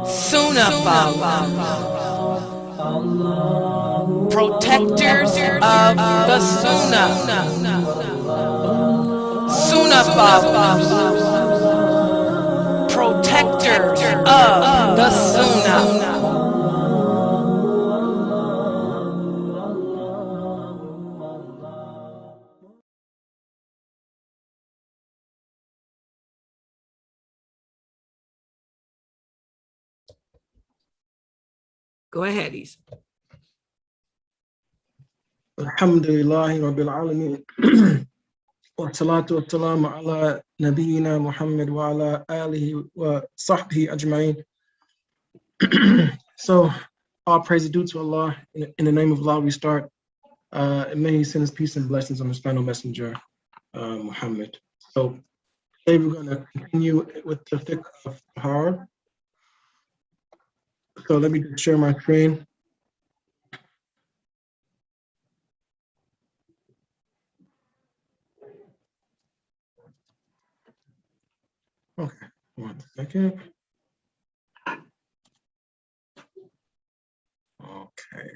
Sunafal, protectors of the Sunnah. Sunafal, protectors of the Sunnah. Go ahead, Isa. Alhamdulillahi Rabbil Alameen. Wassalatu wassalamu ala nabiyyina Muhammad wa ala alihi wa sahbihi ajma'in. So, all praise is due to Allah. In the name of Allah, we start. And may He send His peace and blessings on His final messenger, Muhammad. So, today we're going to continue with the Fiqh of Tahara. So, let me just share my screen. Okay, 1 second. Okay.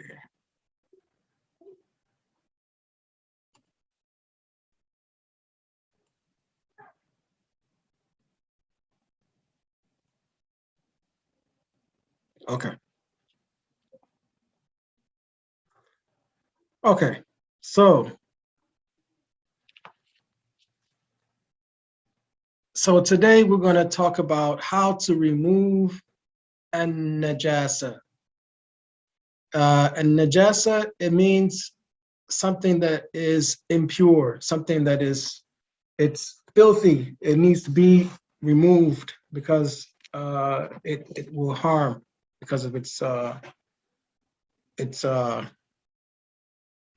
Okay. Okay. So today we're going to talk about how to remove an najasa. And najasa, it means something that is impure, something that it's filthy. It needs to be removed because it will harm because of its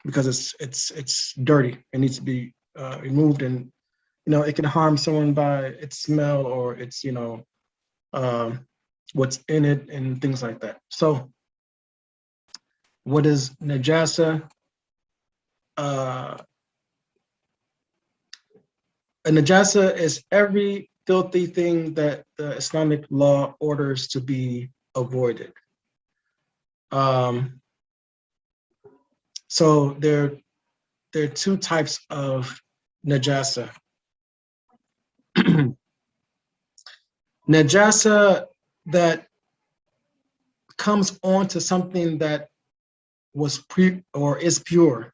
because it's dirty. It needs to be removed, and it can harm someone by its smell or its what's in it and things like that. So what is najasa? A najasa is every filthy thing that the Islamic law orders to be avoided. So there are two types of najasa. Najasa that comes onto something that was is pure.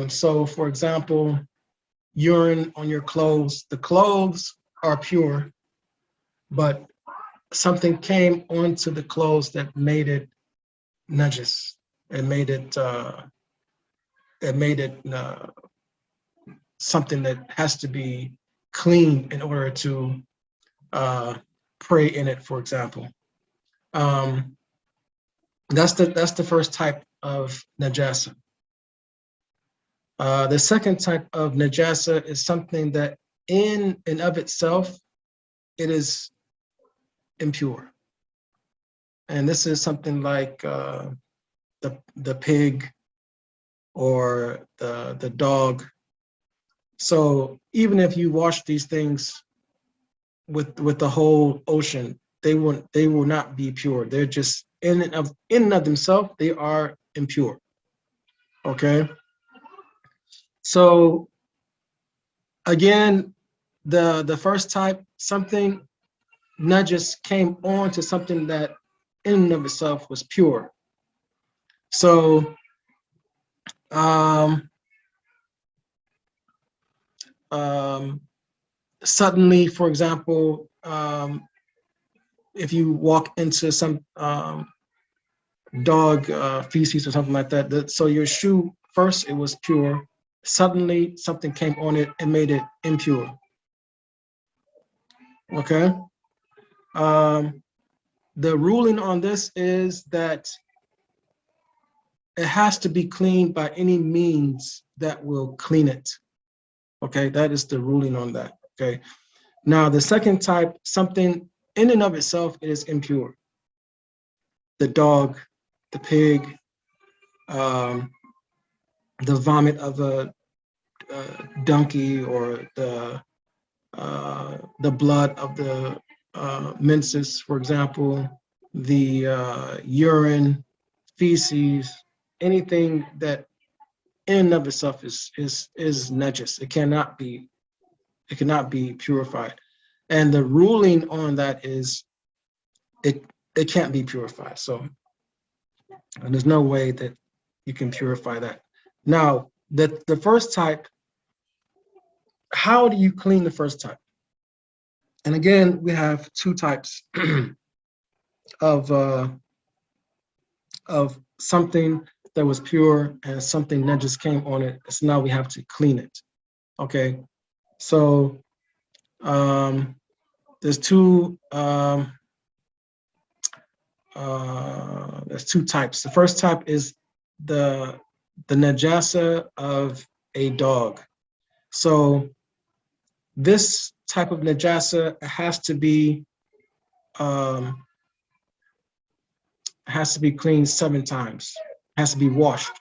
So for example, urine on your clothes. The clothes are pure, but something came onto the clothes that made it najas. It made it something that has to be clean in order to pray in it, for example. That's the first type of najasa. The second type of najasa is something that in and of itself, it is impure. And this is something like the pig or the dog. So even if you wash these things with the whole ocean, they will not be pure. They're just in and of themselves, they are impure. Okay. So again, the first type, something najas came on to something that in and of itself was pure. So suddenly, for example, if you walk into some dog feces or something like that, so your shoe, first it was pure, suddenly something came on it and made it impure. Okay. The ruling on this is that it has to be cleaned by any means that will clean it. Okay, that is the ruling on that. Okay. Now the second type, something in and of itself is impure. The dog, the pig, the vomit of a donkey, or the the blood of the menses, for example, the urine, feces, anything that in and of itself is najas. It cannot be purified. And the ruling on that is it can't be purified. So and there's no way that you can purify that. Now, the first type, how do you clean the first type? And again, we have two types of something that was pure and something that just came on it. So now we have to clean it. Okay, so there's two types. The first type is the najasa of a dog. So this type of najasa has to be cleaned 7 times. It has to be washed.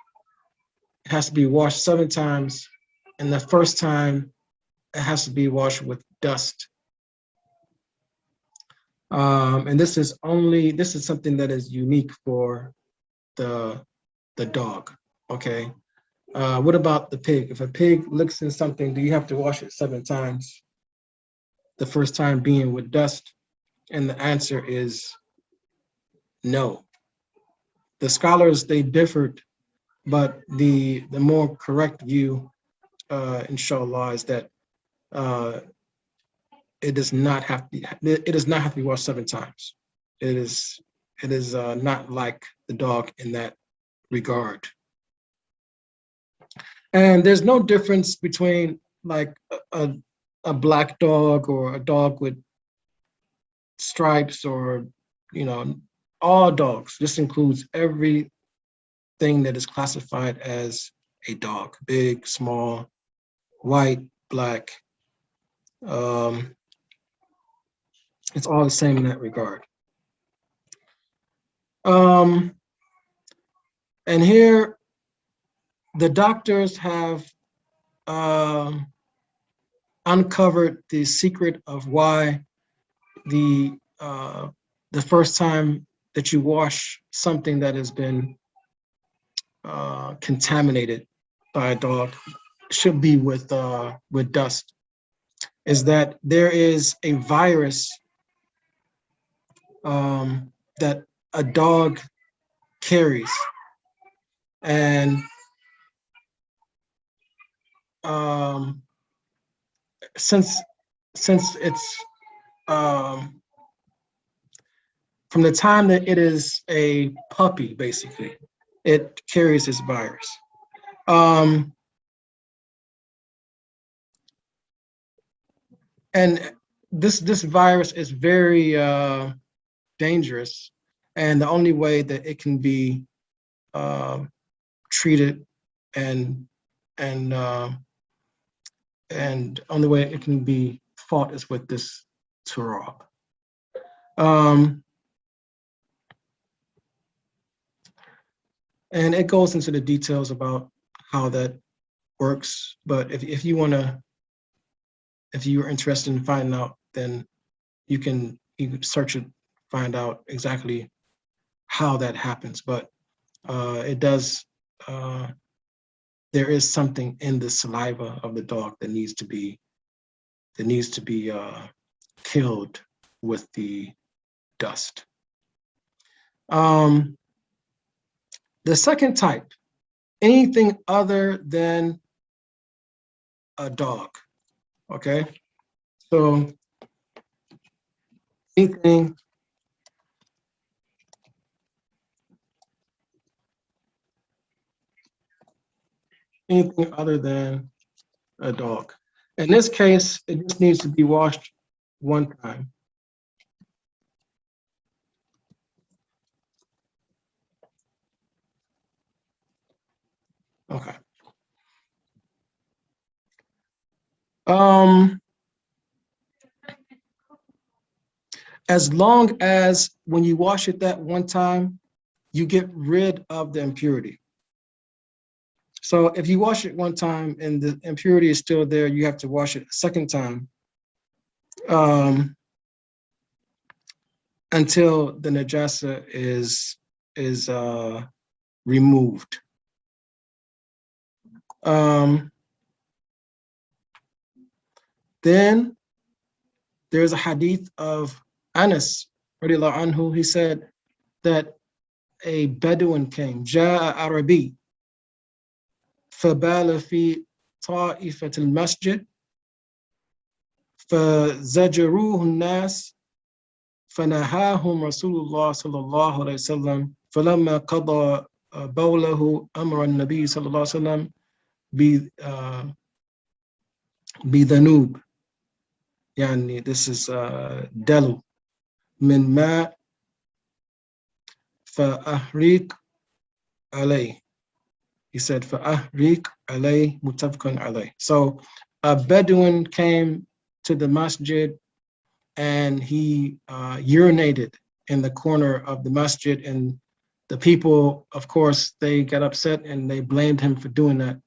It has to be washed 7 times, and the first time it has to be washed with dust. And this is something that is unique for the dog. Okay. What about the pig? If a pig licks in something, do you have to wash it 7 times? The first time being with dust, and the answer is no. The scholars, they differed, but the more correct view, inshallah, is that it does not have to be washed 7 times. It is not like the dog in that regard. And there's no difference between like a black dog or a dog with stripes, or all dogs. This includes everything that is classified as a dog: big, small, white, black. It's all the same in that regard. And here the doctors have uncovered the secret of why the first time that you wash something that has been contaminated by a dog should be with dust, is that there is a virus that a dog carries, and since it's from the time that it is a puppy, basically, it carries this virus. And this virus is very dangerous, and the only way that it can be treated and only way it can be fought is with this turab. And it goes into the details about how that works. But if you're interested in finding out, then you can search it, find out exactly how that happens. But it does. There is something in the saliva of the dog that needs to be killed with the dust. The second type, anything other than a dog. Okay, so anything other than a dog. In this case, it just needs to be washed 1 time. Okay. As long as when you wash it that 1 time, you get rid of the impurity. So if you wash it 1 time and the impurity is still there, you have to wash it a 2nd time until the najasa is removed. Then there's a hadith of Anas, radiallahu anhu. He said that a Bedouin came, جاء عربي فبال في طائفة المسجد فزجروه الناس فنهاهم رسول الله صلى الله عليه وسلم فلما قضى بوله أمر النبي صلى الله عليه وسلم بذنوب يعني this is دلو من ماء فأحريق عليه. He said فأحريق عليه متفق عليه. So a Bedouin came to the masjid and he urinated in the corner of the masjid, and the people, of course, they got upset and they blamed him for doing that,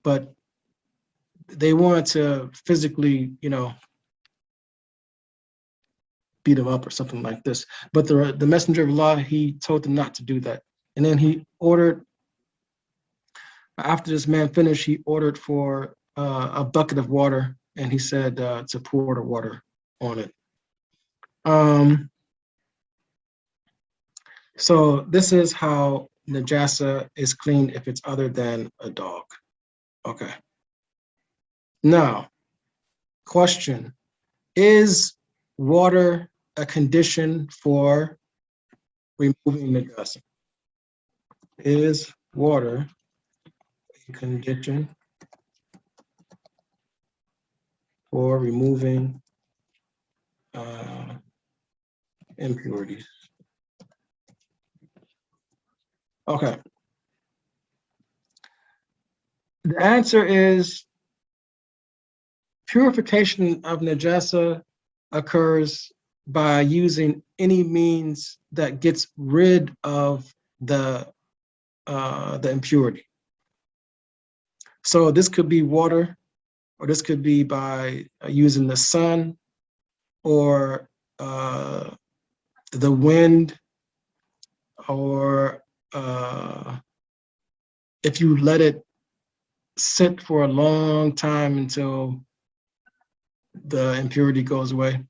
but they wanted to physically, beat him up or something like this. But the Messenger of Allah, he told them not to do that. And then he ordered, after this man finished, he ordered for a bucket of water, and he said to pour the water on it. So this is how najasa is cleaned if it's other than a dog. Okay. Now, question, is water a condition for removing najasa? Is water a condition for removing impurities? Okay. The answer is purification of najasa occurs by using any means that gets rid of the impurity. So this could be water, or this could be by using the sun, or the wind, or if you let it sit for a long time until the impurity goes away.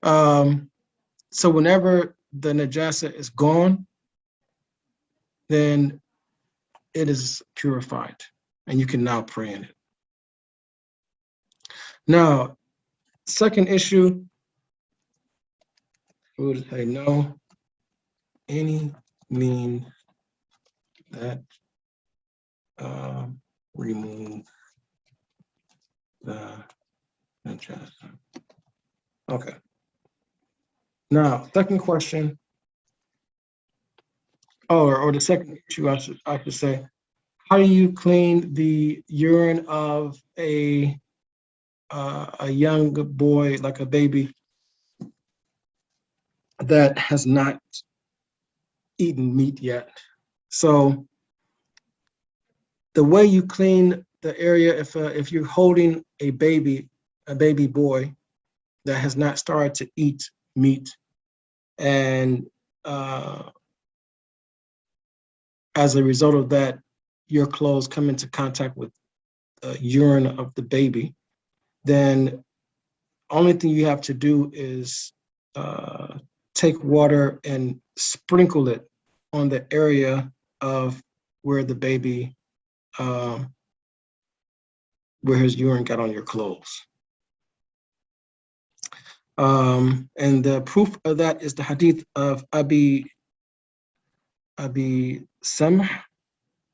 So whenever the najasa is gone, then it is purified and you can now pray in it. Now, second issue, would I know any means that remove the najasa? Okay. Now, second question, or the second issue, I should say, how do you clean the urine of a young boy, like a baby, that has not eaten meat yet? So the way you clean the area, if you're holding a baby boy that has not started to eat meat, and as a result of that, your clothes come into contact with urine of the baby, then only thing you have to do is take water and sprinkle it on the area of where the baby, where his urine got on your clothes. And the proof of that is the hadith of Abi Samh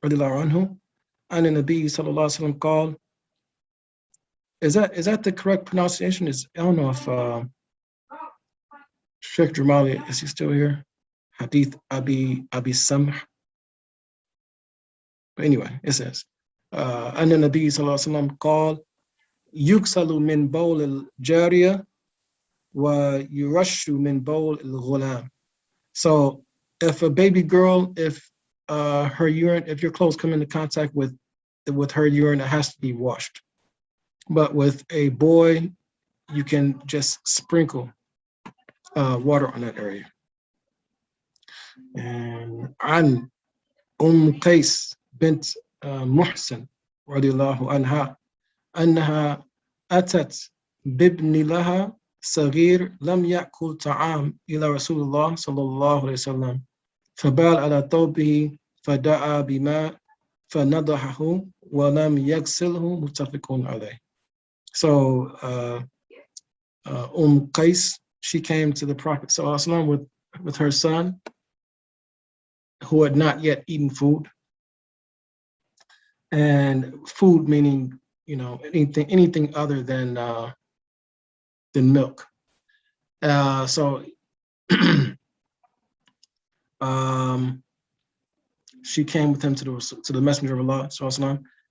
radiallahu anhu, and the Nabi sallallahu alaihi wasallam called. Is that the correct pronunciation? I don't know if Sheikh Jamali, is he still here? Hadith Abi Samh. But anyway, it says, and the Nabi sallallahu alaihi wasallam called, yuksalu min bowl al-jariya wa yurashu min bowl al-ghulam. So if a baby girl, if her urine, if your clothes come into contact with her urine, it has to be washed. But with a boy, you can just sprinkle water on that area. And عن قيس بنت محسن رضي الله عنها أنها أتت بابن لها صغير لم يأكل طعام إلى رسول الله صلى الله عليه وسلم فبال على ثوبه فدعا بماء فنضحه ولم يغسله متفق عليه. So Qais, she came to the Prophet ﷺ with her son who had not yet eaten food. And food meaning, anything other than milk. So she came with him to the Messenger of Allah,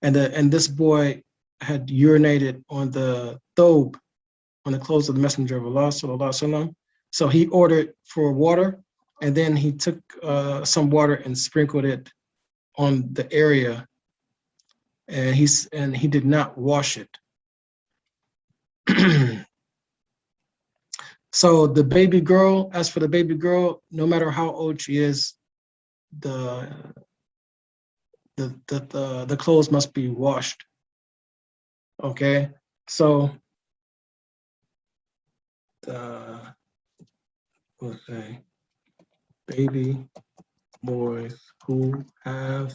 and this boy had urinated on the thobe, on the clothes of the Messenger of Allah, so he ordered for water, and then he took some water and sprinkled it on the area, and he did not wash it. So the baby girl, as for the baby girl, no matter how old she is, the clothes must be washed. Okay, so let's say baby boys who have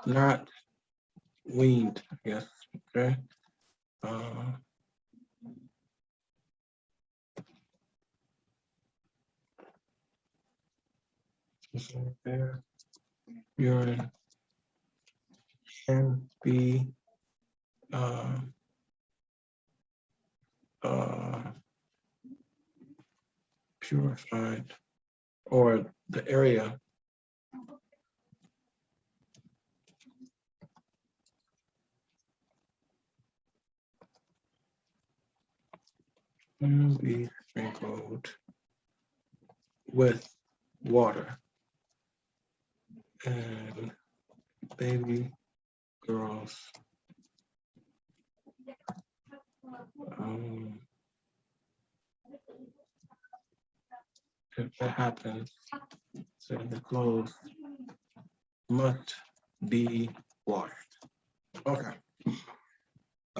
not weaned, yes, okay. Their urine can be purified, or the area can be sprinkled with water, and baby girls if that happens, so the clothes must be washed.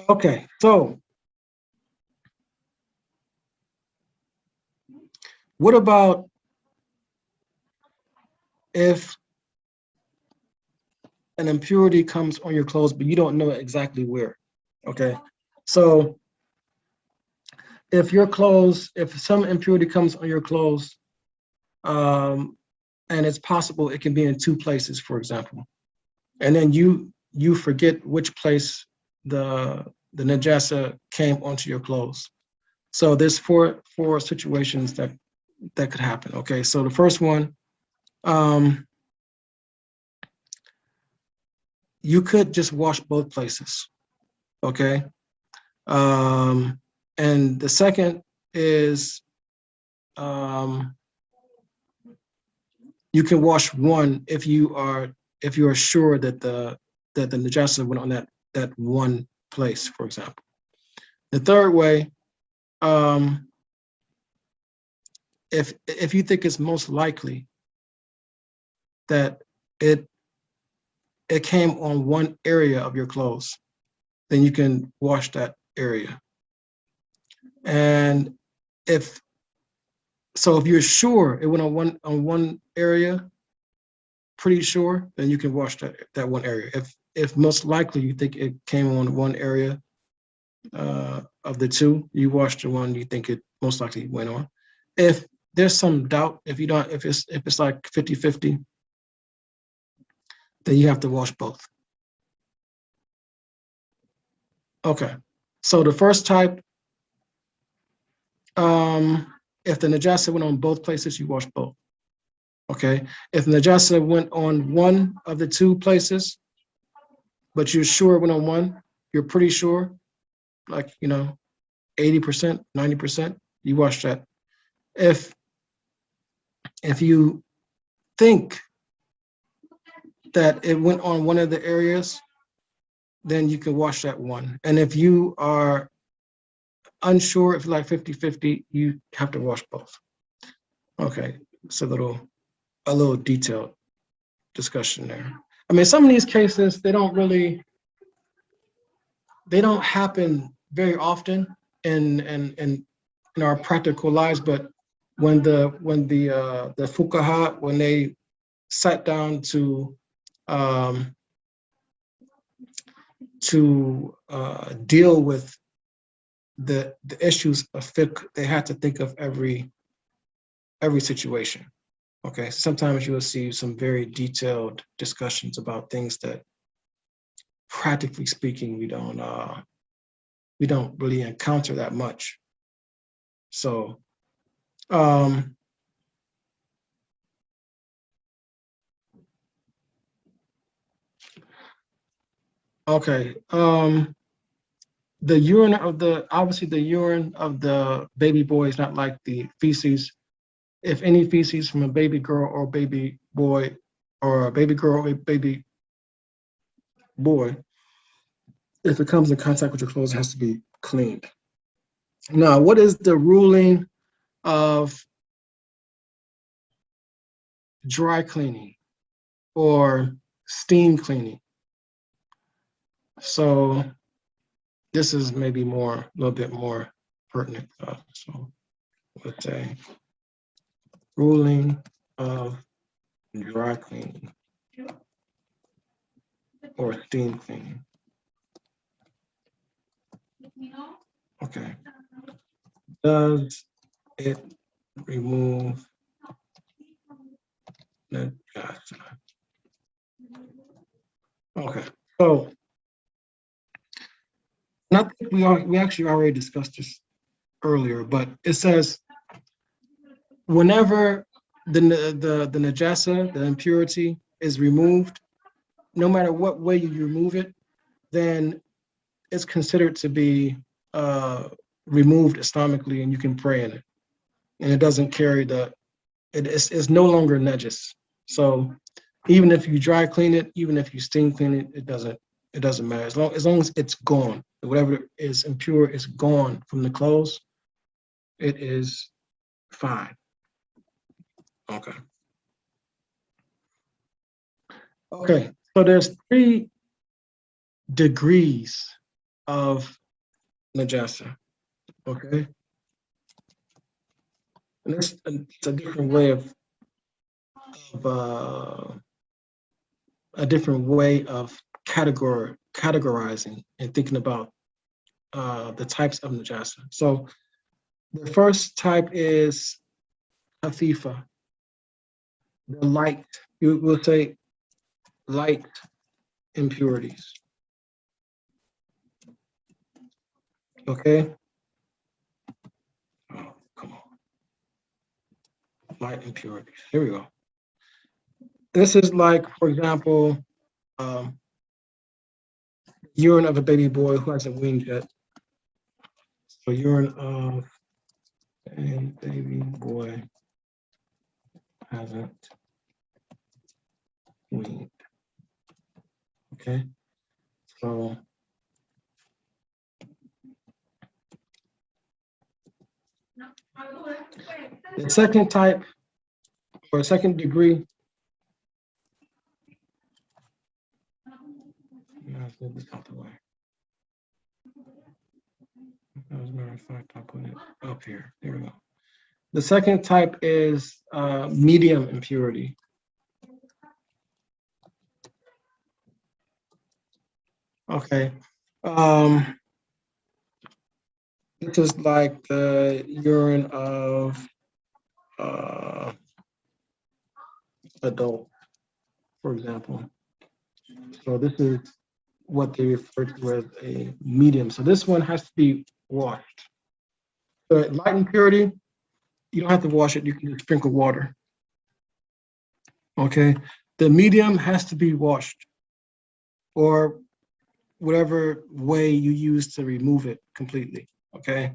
Okay, so what about if an impurity comes on your clothes, but you don't know exactly where? Okay, so if some impurity comes on your clothes, and it's possible it can be in two places, for example, and then you forget which place the najasa came onto your clothes. So there's four situations that could happen. Okay, so the first one, you could just wash both places. Okay, and the second is you can wash one if you are sure that the najasa went on that one place, for example. The third way, if you think it's most likely that it came on one area of your clothes, then you can wash that area. And if you're sure it went on one area, pretty sure, then you can wash that one area. If most likely you think it came on one area of the two, you wash the one you think it most likely went on. If there's some doubt, if it's like 50-50, then you have to wash both. Okay, so the first type, if the najasa went on both places, you wash both. Okay, if the najasa went on one of the two places, but you're sure it went on one, you're pretty sure, like 80%, 90%, you wash that. If you think that it went on one of the areas, then you can wash that one. And if you are unsure, if you're like 50-50, you have to wash both. Okay, it's a little detailed discussion there. I mean, some of these cases, they don't happen very often in our practical lives, but when the fuqaha, when they sat down to deal with the issues of fiqh, they had to think of every situation. Okay, sometimes you will see some very detailed discussions about things that, practically speaking, we don't really encounter that much. So, okay, the urine of the urine of the baby boy is not like the feces. If any feces from a baby girl or baby boy, or a baby girl or a baby boy, if it comes in contact with your clothes, it has to be cleaned. Now, what is the ruling of dry cleaning or steam cleaning? So this is maybe a little bit more pertinent. So let's say ruling of dry cleaning or steam cleaning. Okay. Does it remove Najaasah? Okay. So, and I think we actually already discussed this earlier, but it says whenever the Najaasah, the impurity, is removed, no matter what way you remove it, then it's considered to be removed Islamically, and you can pray in it, and it doesn't carry it's no longer najis. So even if you dry clean it, even if you steam clean it, it doesn't matter. As long as it's gone, whatever is impure is gone from the clothes, it is fine. Okay. Okay. So there's 3 degrees of najasa. Okay. And it's a different way of categorizing and thinking about the types of najasa. So the first type is hafifa, the light. You will say light impurities. Okay. Oh, come on. Light impurities. Here we go. This is like, for example, urine of a baby boy who hasn't weaned yet. So urine of a baby boy hasn't weaned. Okay. So the second type, or second degree, let's move this out the way. As a matter of fact, I'll put it up here. There we go. The second type is medium impurity. Okay. This is like the urine of adult, for example. So this is what they refer to as a medium. So this one has to be washed. The light impurity, you don't have to wash it. You can just sprinkle water. Okay. The medium has to be washed, or whatever way you use to remove it completely. Okay.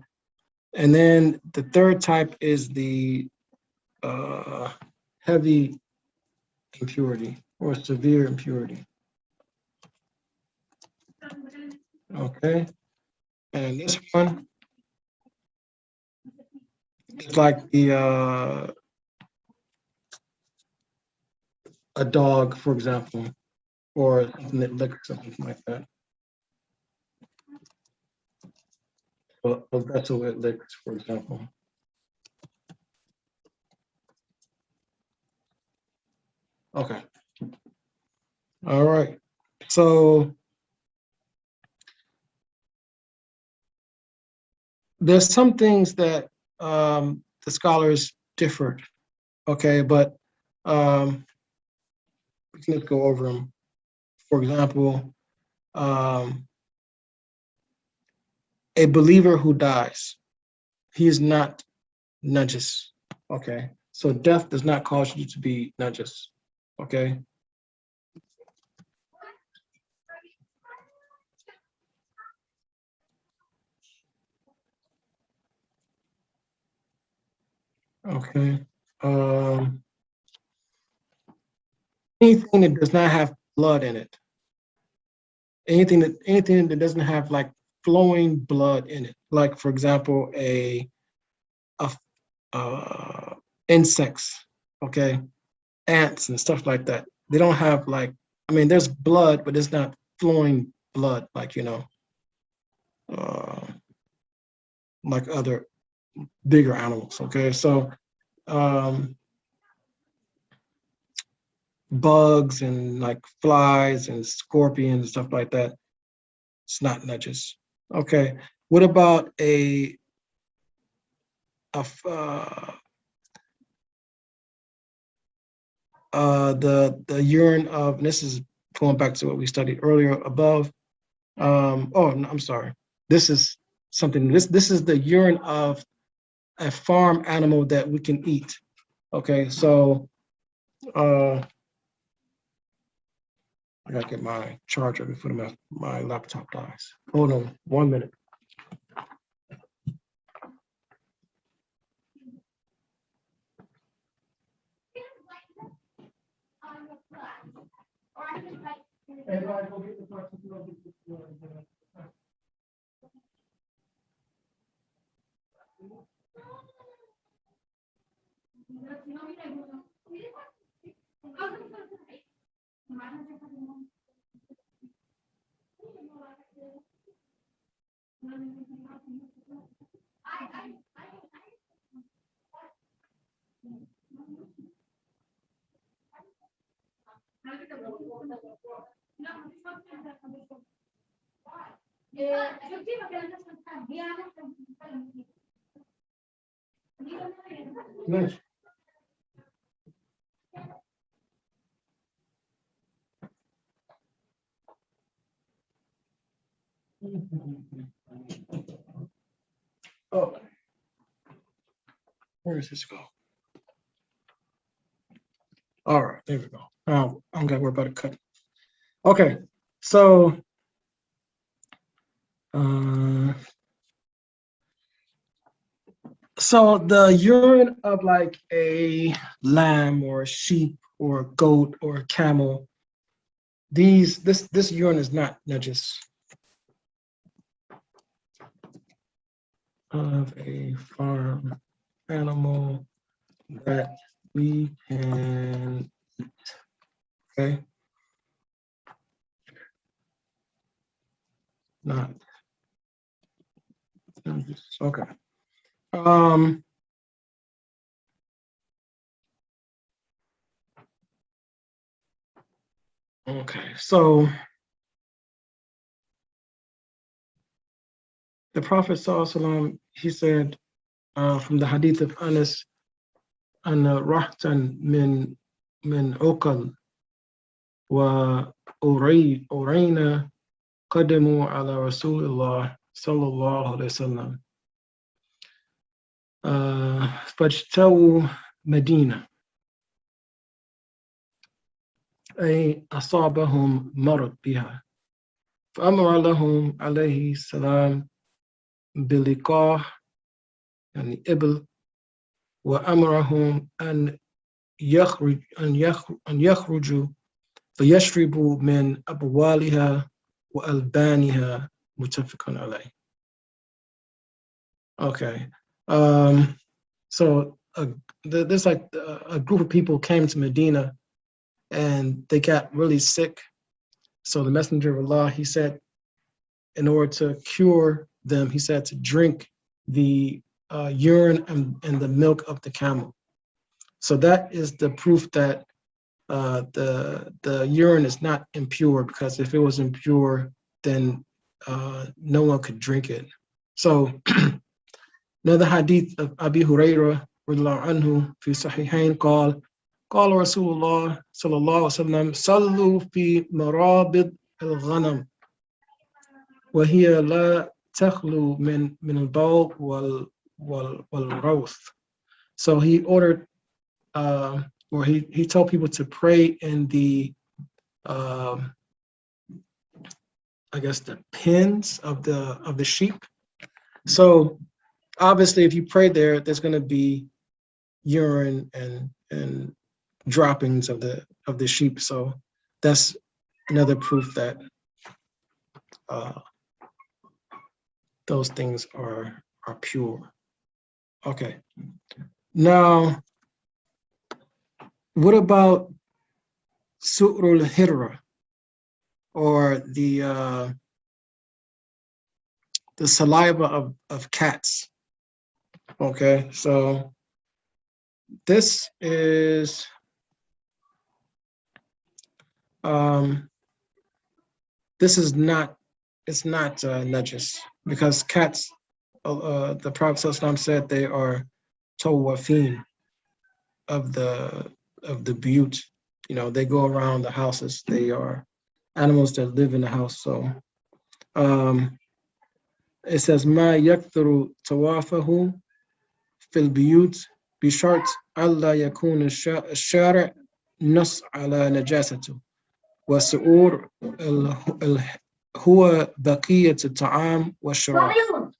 And then the third type is the heavy impurity or severe impurity. Okay. And this one It's like the a dog, for example, or something that licks something like that. A vessel that licks, for example. Okay. All right. So there's some things that the scholars differed. Okay, but we can just go over them. For example, a believer who dies, he is not najas. Okay, so death does not cause you to be najas. Okay. Okay. Um, anything that does not have blood in it, anything that doesn't have like flowing blood in it, like for example, a insects, okay, ants and stuff like that. They don't have like, I mean, there's blood, but it's not flowing blood like uh, like other bigger animals. Okay, so um, bugs and like flies and scorpions and stuff like that. It's not nudges. Okay, what about a the urine of, and this is going back to what we studied earlier above. Oh, no, I'm sorry. This is something. This is the urine of a farm animal that we can eat. Okay, so I gotta get my charger before my laptop dies. Hold on 1 minute. Everybody go get the person. Nice. Oh, where does this go? All right, there we go. I'm gonna worry about it cut. Okay, so uh, so the urine of like a lamb or a sheep or a goat or a camel, this urine is not najis. Of a farm animal that we can eat. Okay. Not najis. Okay. Okay, so the Prophet ﷺ, he said from the hadith of Anas, أن رحتا من عقل وأرينا قدموا على رسول الله صلى الله عليه وسلم فاجتووا مدينة أي أصابهم مرض بها فأمر لهم عليه السلام بلقاح يعني إبل وأمرهم أن يخرجوا فيشربوا من أبوالها وألبانها متفق عليه. Okay. So there's like a group of people came to Medina and they got really sick. So the Messenger of Allah, he said, in order to cure them, he said to drink the urine and the milk of the camel. So that is the proof that the urine is not impure, because if it was impure, then no one could drink it. So another hadith of Abi Hurairah radiallahu anhu fi sahihain قال رسول الله صلى الله عليه وسلم صلوا في مرابض الغنم وهي لا تخلو من البول والروث. So he ordered, or he told people to pray in the, I guess, the pens of the sheep. So obviously, if you pray there, there's going to be urine and droppings of the sheep. So that's another proof that those things are pure. Okay. Now, what about su'rul hirra, or the saliva of cats? Okay, so this is not, it's not najas, because cats, the Prophet ﷺ said they are tawafin of the buyut. You know, they go around the houses. They are animals that live in the house. So it says ma yakthuru tawafahu fil buyut bishart alla yakun ash-shari' nas ala najasatu wa su'ur huwa baqiyat at-ta'am wa sharab.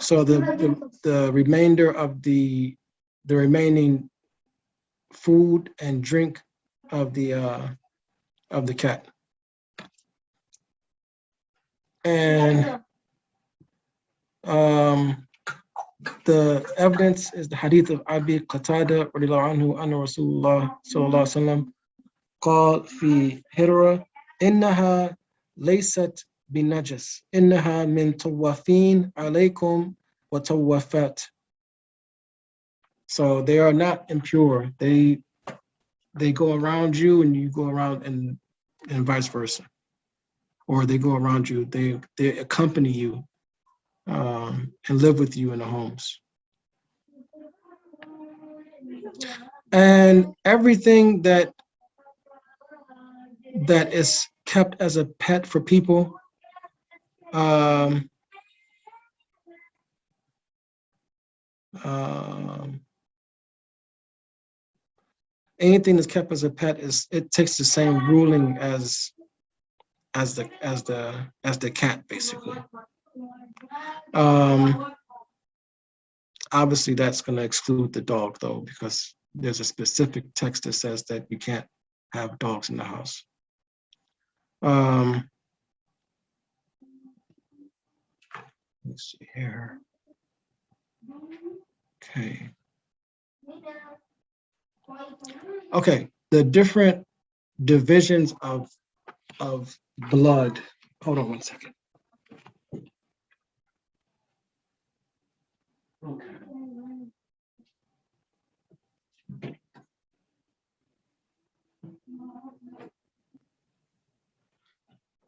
So the remainder of the remaining food and drink of the cat. And the evidence is the hadith of Abi Qatada radiallahu anhu anna Rasulullah sallallahu alaihi wasallam قال في هرة إنها ليست بنجس إنها من طوافين عليكم وطوافات. So they are not impure. They go around you and you go around, and vice versa. Or they go around you, they accompany you and live with you in the homes. And everything that is kept as a pet for people, anything that's kept as a pet it takes the same ruling as the cat, basically. Obviously, that's going to exclude the dog, though, because there's a specific text that says that you can't have dogs in the house. Let's see here. Okay, the different divisions of blood. Hold on one second. Okay.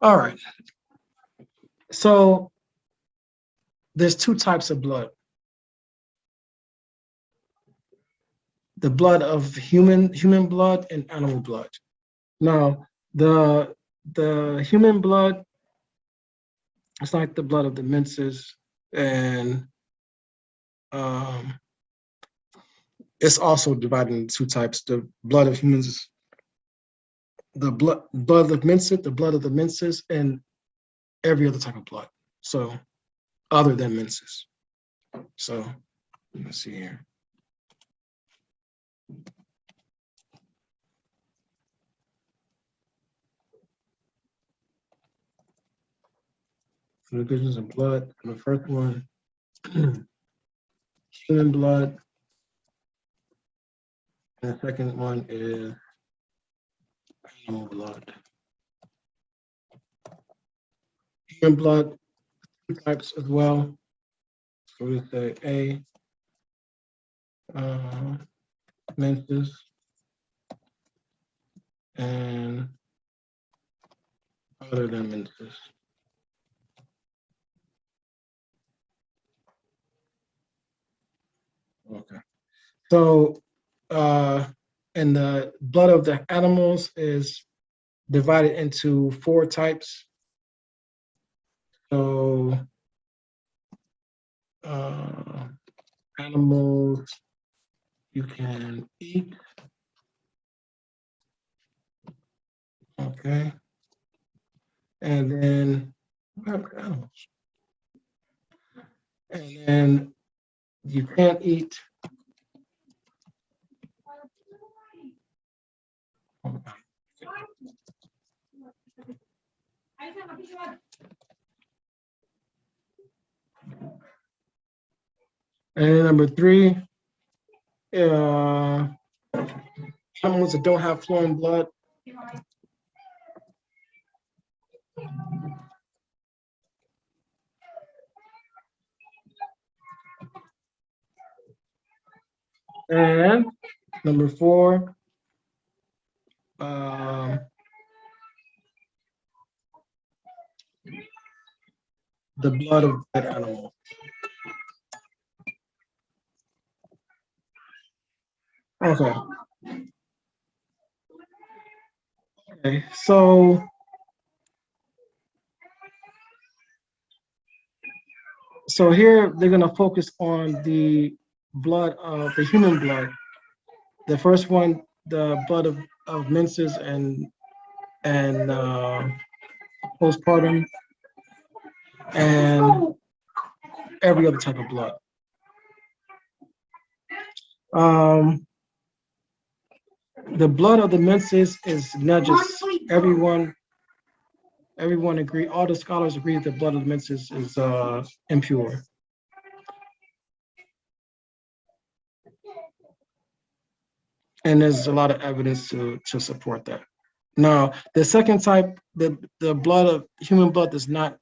All right. So there's two types of blood. The blood of human blood and animal blood. Now, the human blood, it's like the blood of the menses, and it's also divided into two types. The blood of humans, the blood of menses, the blood of the menses, and every other type of blood. So, other than menses. So, let's see here. Divisions of blood. The first one, human blood, And the second one is animal blood. Human blood, two types as well. So we say A, Menses, and other than Menses. Okay. So, and the blood of the animals is divided into 4 types. So, animals you can eat. Okay. And then animals. And then you can't eat. And number 3, animals that don't have flowing blood. And number 4, the blood of that animal. Okay. Okay. So here they're gonna focus on the blood of the human blood. The first one, the blood of menses and postpartum, and every other type of blood. The blood of the menses is najas. Everyone agree. All the scholars agree that the blood of the menses is impure. And there's a lot of evidence to support that. Now, the second type, the blood of human blood is not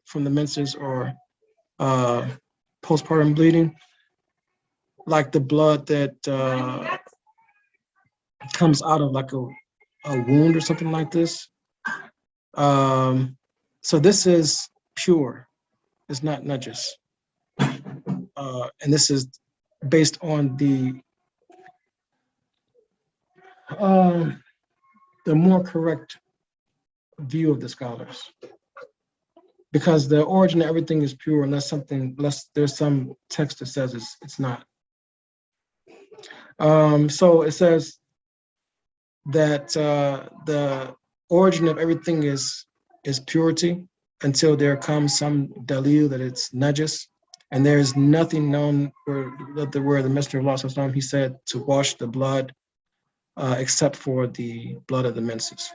from the menses or postpartum bleeding, like the blood that comes out of like a wound or something like this. So this is pure. It's not najas. And this is based on the more correct view of the scholars, because the origin of everything is pure unless there's some text that says it's not. So it says that the origin of everything is purity until there comes some dalil that it's najas, and there is nothing known where the Messenger of Allah, he said to wash the blood except for the blood of the menses.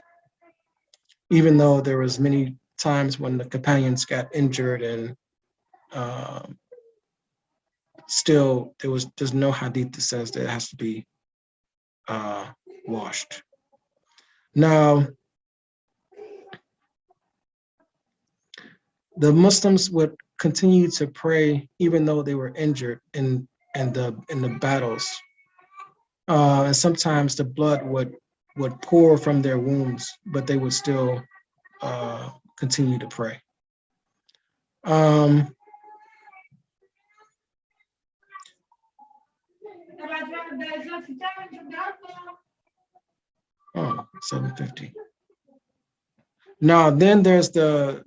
Even though there was many times when the companions got injured and still there's no hadith that says that it has to be washed. Now, the Muslims would continue to pray even though they were injured in the battles, and sometimes the blood would pour from their wounds, but they would still continue to pray. Oh, 750. Now, then there's the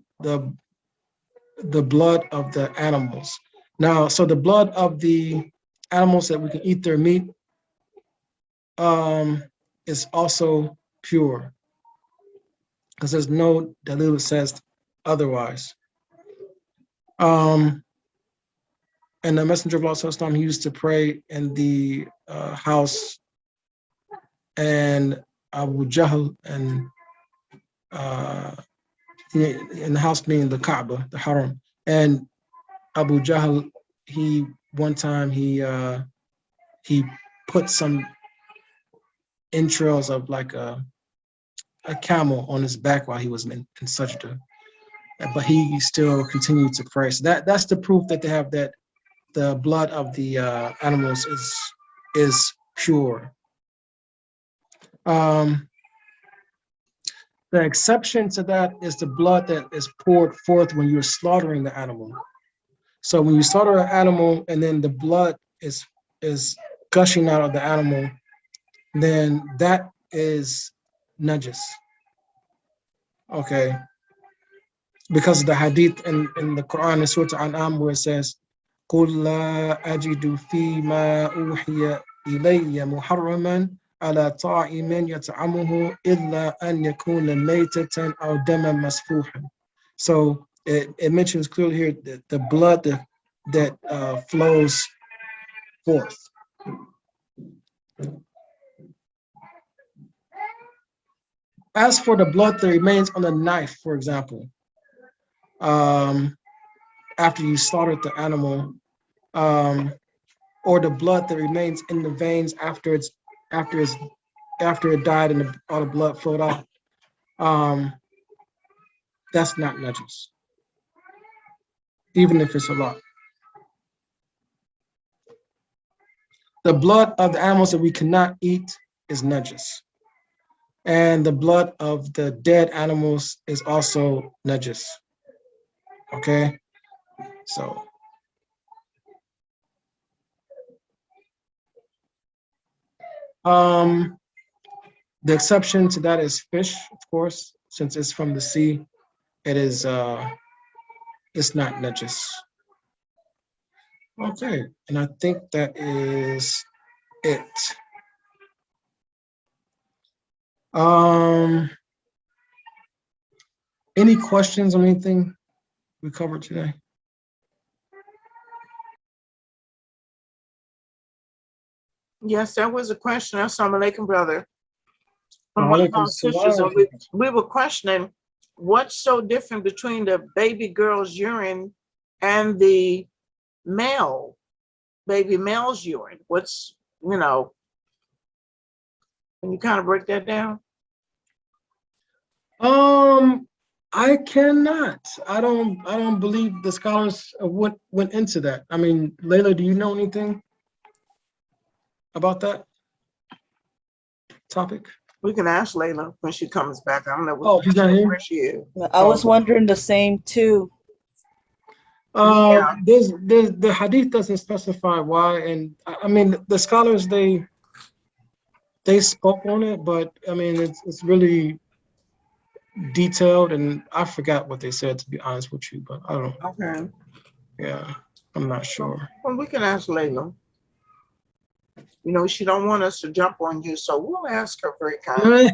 blood of the animals. Now, so the blood of the animals that we can eat their meat is also pure, because there's no dalil that says otherwise. And the Messenger of Allah, he used to pray in the house, and Abu Jahl, and in the house meaning the Kaaba, the Haram, and Abu Jahl, one time he put some entrails of like a camel on his back while he was in sajda, but he still continued to pray. So that's the proof that they have that the blood of the animals is pure. The exception to that is the blood that is poured forth when you're slaughtering the animal. So when you slaughter an animal and then the blood is gushing out of the animal, then that is najas. Okay. Because of the hadith in the Quran in Surah Al-An'am where it says, قُلْ لَا أَجِدُ فِي مَا أُوحِيَ إِلَيَّ مُحَرَّمًا على طاعم يطعمه إلا أن يكون ميتة أو دما مسفوحا. So it mentions clearly here that the blood that flows forth. As for the blood that remains on the knife, for example, after you slaughtered the animal, or the blood that remains in the veins after it died and all the blood flowed out, that's not najas, even if it's a lot. The blood of the animals that we cannot eat is najas, and the blood of the dead animals is also najas. Okay, so the exception to that is fish, of course, since it's from the sea. It is it's not najas. Okay, and I think that is it. Any questions on anything we covered today? Yes, that was a question. Assalamu alaikum, brother. From one of our sisters, and we were questioning what's so different between the baby girl's urine and the baby male's urine. What's, can you kind of break that down? I cannot. I don't believe the scholars went into that. I mean, Layla, do you know anything about that topic? We can ask Layla when she comes back. I don't know she's not here? where she is. I was wondering the same too. There's the hadith doesn't specify why, and I mean the scholars they spoke on it, but I mean it's really detailed, and I forgot what they said, to be honest with you, but I don't know. Okay. Yeah, I'm not sure. Well, we can ask Layla. She don't want us to jump on you, so we'll ask her very kindly.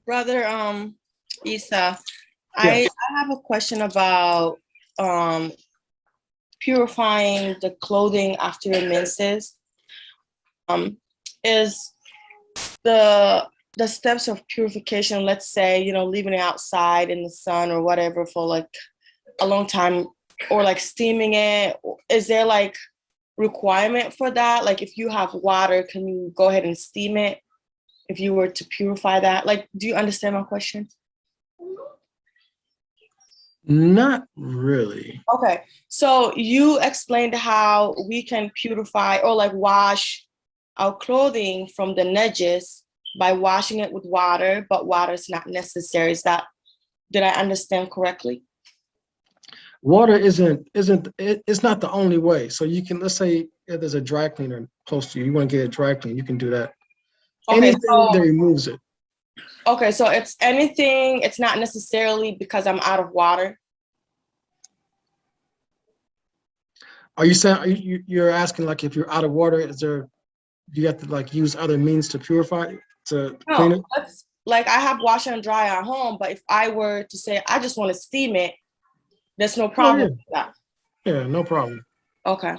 Brother Isa, I have a question about purifying the clothing after your menses. Is the steps of purification, let's say, leaving it outside in the sun or whatever for like a long time, or like steaming it, is there like requirement for that? Like if you have water, can you go ahead and steam it if you were to purify that? Like, do you understand my question? Not really. Okay, so you explained how we can purify or like wash our clothing from the najas by washing it with water, but water is not necessary. Did I understand correctly? Water it's not the only way. So you can, let's say if there's a dry cleaner close to you, you want to get it dry clean, you can do that. Okay, anything that removes it. Okay, so it's anything, it's not necessarily because I'm out of water. Are you saying, you're asking like if you're out of water, you have to like use other means to purify it, to clean it? Like I have wash and dry at home, but if I were to say I just want to steam it, there's no problem with that. Yeah, no problem. Okay.